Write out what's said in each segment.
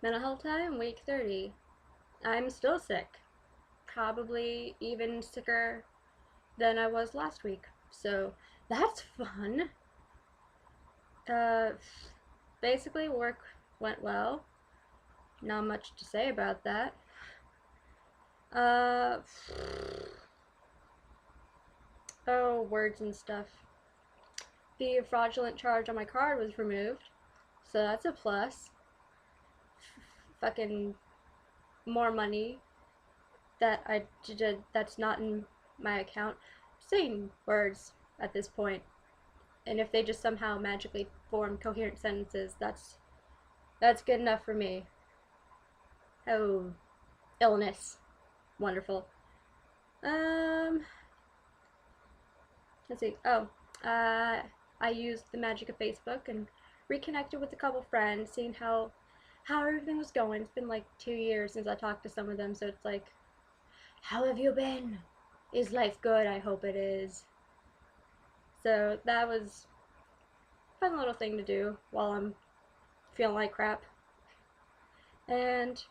Mental health time, week 30. I'm still sick. Probably even sicker than I was last week. So that's fun. Uh, Basically, work went well. Not much to say about that. Uh, oh, words and stuff. The fraudulent charge on my card was removed, so that's a plus. Fucking more money that I did that's not in my account. I'm saying words at this point, and if they just somehow magically form coherent sentences, that's good enough for me. Oh, illness, wonderful. Um, let's see. Oh, uh, I used the magic of Facebook and reconnected with a couple friends, seeing how everything was going. It's been like 2 years since I talked to some of them, so it's like, how have you been? Is life good? I hope it is. So that was a fun little thing to do while I'm feeling like crap. And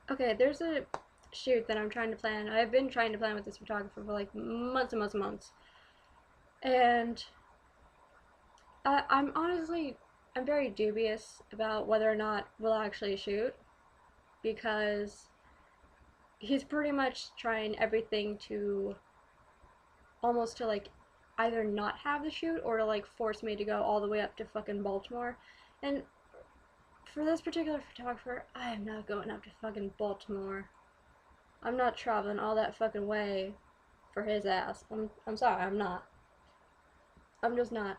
okay, there's a shoot that I'm trying to plan. I've been trying to plan with this photographer for like months and months and months. And I'm honestly, I'm very dubious about whether or not we'll actually shoot because he's pretty much trying everything to almost to like either not have the shoot or to like force me to go all the way up to fucking Baltimore. And for this particular photographer, I am not going up to fucking Baltimore. I'm not traveling all that fucking way for his ass. I'm sorry, I'm not. I'm just not.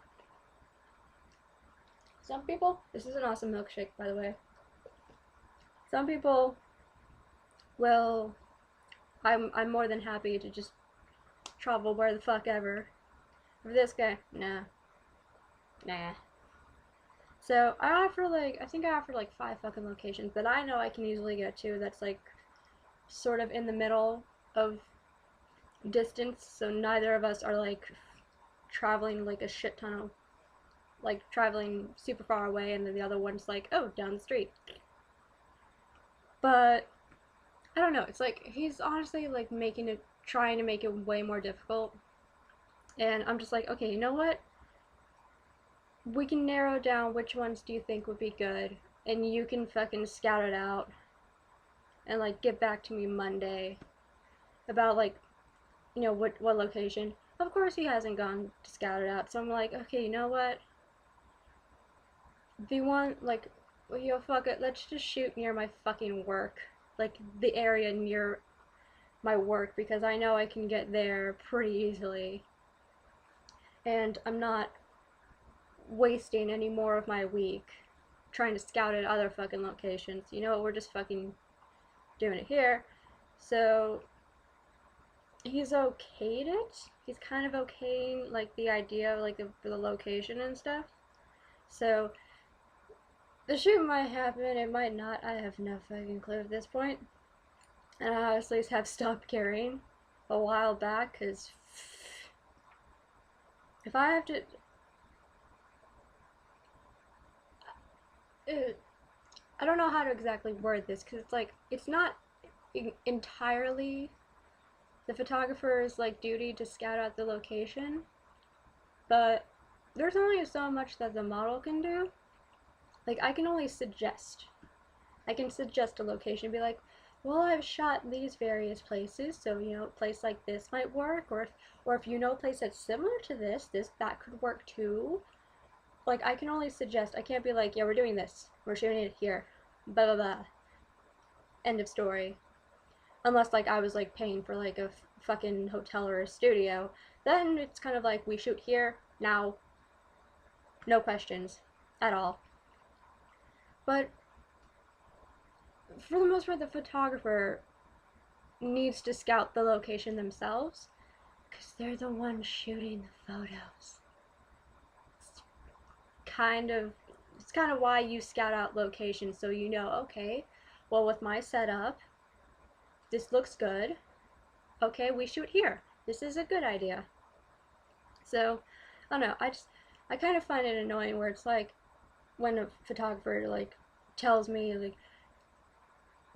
Some people, this is an awesome milkshake, by the way. Some people will, I'm more than happy to just travel where the fuck ever. For this guy, nah. Nah. So I think I offer like 5 fucking locations that I know I can easily get to that's like sort of in the middle of distance, so neither of us are like traveling like a shit ton of like traveling super far away, and then the other one's like, oh, down the street. But I don't know, it's like he's honestly like trying to make it way more difficult, and I'm just like, okay, you know what, we can narrow down which ones do you think would be good, and you can fucking scout it out and like get back to me Monday about like, you know, what location. Of course he hasn't gone to scout it out, so I'm like, okay, you know what, do you want like, well, yo, fuck it, let's just shoot near my fucking work, like the area near my work, because I know I can get there pretty easily, and I'm not wasting any more of my week trying to scout at other fucking locations. You know what, we're just fucking doing it here. So he's okayed it. He's kind of okaying like the idea of like the location and stuff. So the shoot might happen, it might not. I have no fucking clue at this point. And I honestly have stopped caring a while back, because if I have to, I don't know how to exactly word this, because it's like, it's not entirely the photographer's like duty to scout out the location, but there's only so much that the model can do. Like, I can only suggest. I can suggest a location and be like, well, I've shot these various places, so you know, a place like this might work, or if you know a place that's similar to this that could work too. Like, I can only suggest. I can't be like, yeah, we're doing this, we're shooting it here, blah blah blah, end of story. Unless like I was like paying for like a fucking hotel or a studio, then it's kind of like, we shoot here now, no questions at all. But for the most part, the photographer needs to scout the location themselves, because they're the ones shooting the photos. It's kind of it's kind of why you scout out locations, so you know, okay, well, with my setup, this looks good. Okay, we shoot here. This is a good idea. So, I don't know. I kind of find it annoying where it's like when a photographer like tells me, like,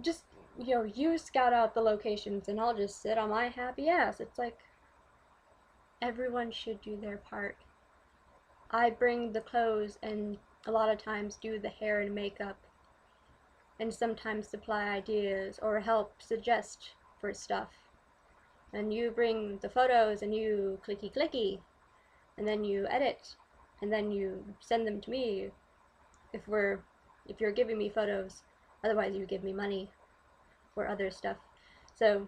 just, you scout out the locations and I'll just sit on my happy ass. It's like, everyone should do their part. I bring the clothes and a lot of times do the hair and makeup and sometimes supply ideas or help suggest for stuff. And you bring the photos and you clicky clicky and then you edit and then you send them to me if you're giving me photos. Otherwise you give me money for other stuff. So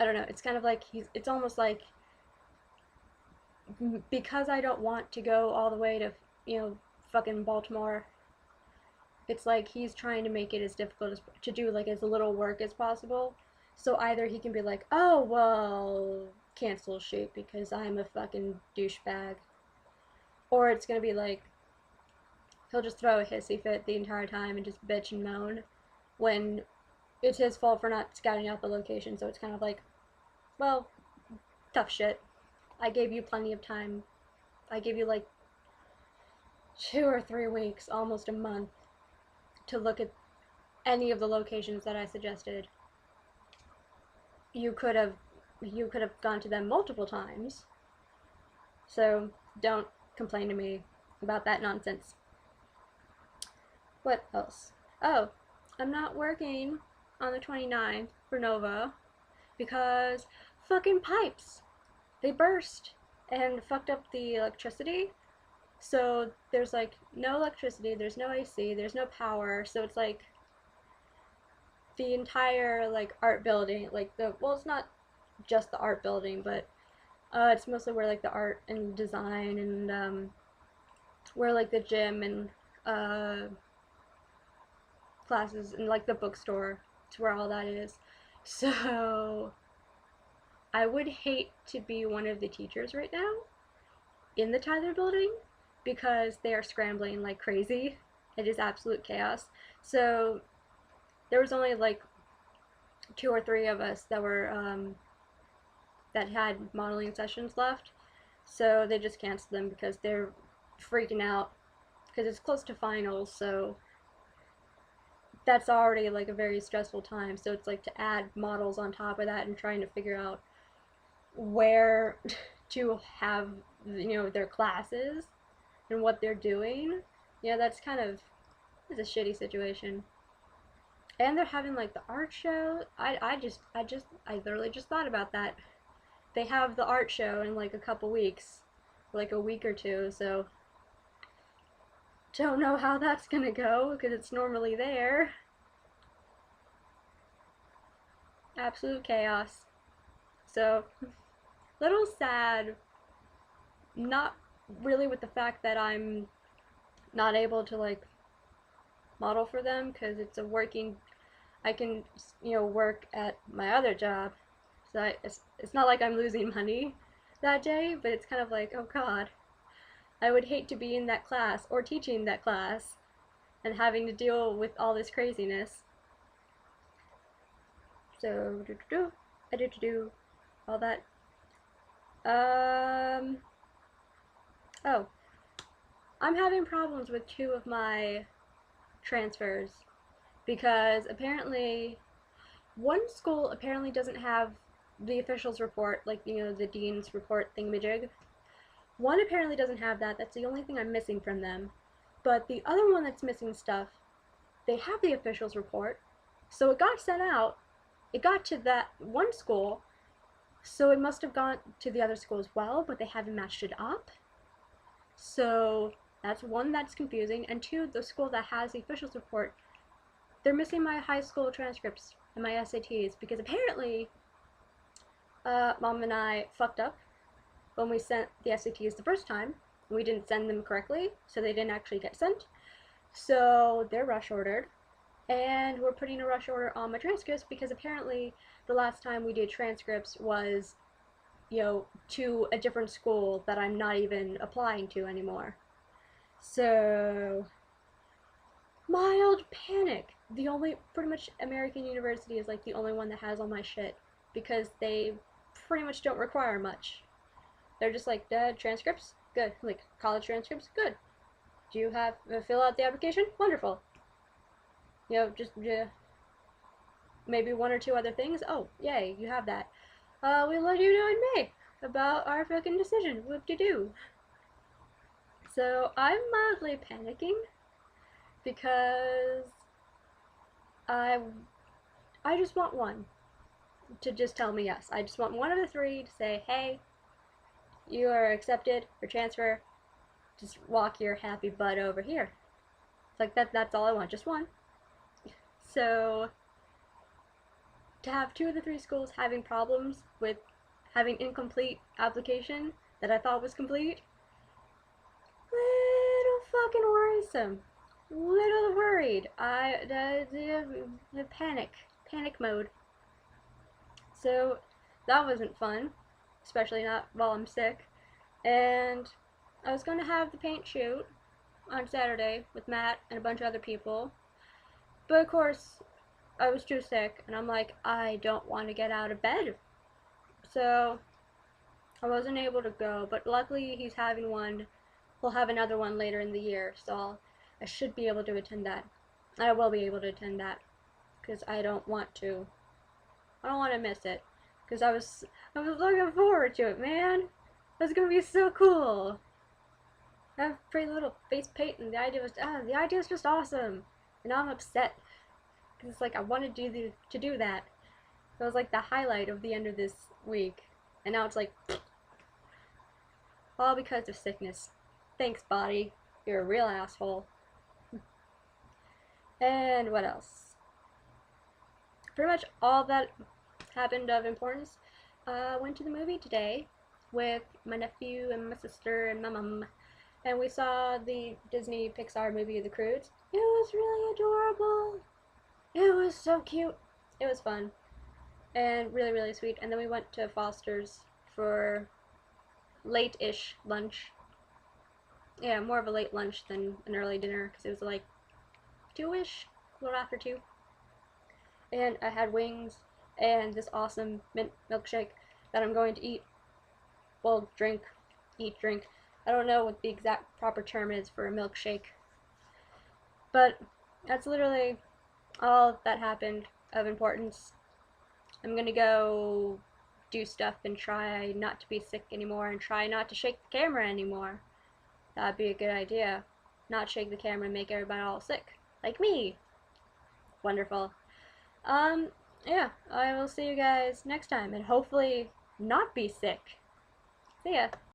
I don't know, it's kind of like it's almost like, because I don't want to go all the way to, fucking Baltimore, it's like he's trying to make it as difficult to do like as little work as possible. So either he can be like, oh, well, cancel shoot because I'm a fucking douchebag. Or it's gonna be like, he'll just throw a hissy fit the entire time and just bitch and moan when it's his fault for not scouting out the location. So it's kind of like, well, tough shit. I gave you plenty of time. I gave you like 2 or 3 weeks, almost a month, to look at any of the locations that I suggested. You could have gone to them multiple times. So don't complain to me about that nonsense. What else? Oh, I'm not working on the 29th for Nova because fucking pipes. They burst and fucked up the electricity. So there's like no electricity, there's no AC, there's no power. So it's like the entire like art building, like it's not just the art building, but it's mostly where like the art and design and where like the gym and classes and like the bookstore, it's where all that is. So I would hate to be one of the teachers right now in the Tyler building because they are scrambling like crazy. It is absolute chaos. So there was only like 2 or 3 of us that were that had modeling sessions left. So they just canceled them because they're freaking out because it's close to finals. So that's already like a very stressful time. So it's like to add models on top of that and trying to figure out where to have, their classes and what they're doing. Yeah, that's kind of, it's a shitty situation. And they're having like the art show. I literally just thought about that. They have the art show in like a couple weeks, like a week or 2, so don't know how that's gonna go because it's normally there. Absolute chaos. So, little sad, not really with the fact that I'm not able to like model for them because it's a working, I can, work at my other job. So it's not like I'm losing money that day, but it's kind of like, oh god, I would hate to be in that class or teaching that class and having to deal with all this craziness. So, I do all that. Oh, I'm having problems with 2 of my transfers because apparently one school apparently doesn't have the officials report, like, the dean's report thingamajig. One apparently doesn't have that. That's the only thing I'm missing from them. But the other one that's missing stuff, they have the officials report. So it got sent out. It got to that one school. So it must have gone to the other school as well, but they haven't matched it up. So that's one that's confusing. And 2, the school that has the officials report, they're missing my high school transcripts and my SATs because apparently Mom and I fucked up when we sent the SATs the first time. We didn't send them correctly, so they didn't actually get sent. So they're rush ordered, and we're putting a rush order on my transcripts because apparently the last time we did transcripts was, to a different school that I'm not even applying to anymore. So, mild panic. Pretty much American University is like the only one that has all my shit because they pretty much don't require much. They're just like, transcripts? Good. Like, college transcripts? Good. Do you have fill out the application? Wonderful. You know, just maybe one or two other things. Oh, yay, you have that. We'll let you know in May about our fucking decision. Whoop-de-doo. So I'm mildly panicking because I I just want one to just tell me yes. I just want one of the three to say, hey, you are accepted for transfer. Just walk your happy butt over here. It's like that's all I want, just one. So to have two of the three schools having problems with having incomplete application that I thought was complete, little fucking worrisome. Little worried. Panic mode. So that wasn't fun, especially not while I'm sick. And I was going to have the paint shoot on Saturday with Matt and a bunch of other people. But of course, I was too sick, and I'm like, I don't want to get out of bed. So I wasn't able to go, but luckily he's having one. We'll have another one later in the year, so I should be able to attend that. I will be able to attend that, because I don't want to. I don't want to miss it, because I was looking forward to it, man. That's gonna be so cool. I have pretty little face paint, and the idea was just awesome. And now I'm upset, because it's like I wanted to do that. It was like the highlight of the end of this week, and now it's like all because of sickness. Thanks, body. You're a real asshole. And what else? Pretty much all that happened of importance. Went to the movie today with my nephew and my sister and my mom, and we saw the Disney Pixar movie The Croods. It was really adorable. It was so cute. It was fun and really, really sweet. And then we went to Foster's for late-ish lunch. Yeah, more of a late lunch than an early dinner, because it was like 2-ish, a little after 2. And I had wings and this awesome mint milkshake that I'm going to eat. Well, drink. I don't know what the exact proper term is for a milkshake. But that's literally all that happened of importance. I'm gonna go do stuff and try not to be sick anymore and try not to shake the camera anymore. That'd be a good idea. Not shake the camera and make everybody all sick. Like me. Wonderful. Yeah, I will see you guys next time and hopefully not be sick. See ya.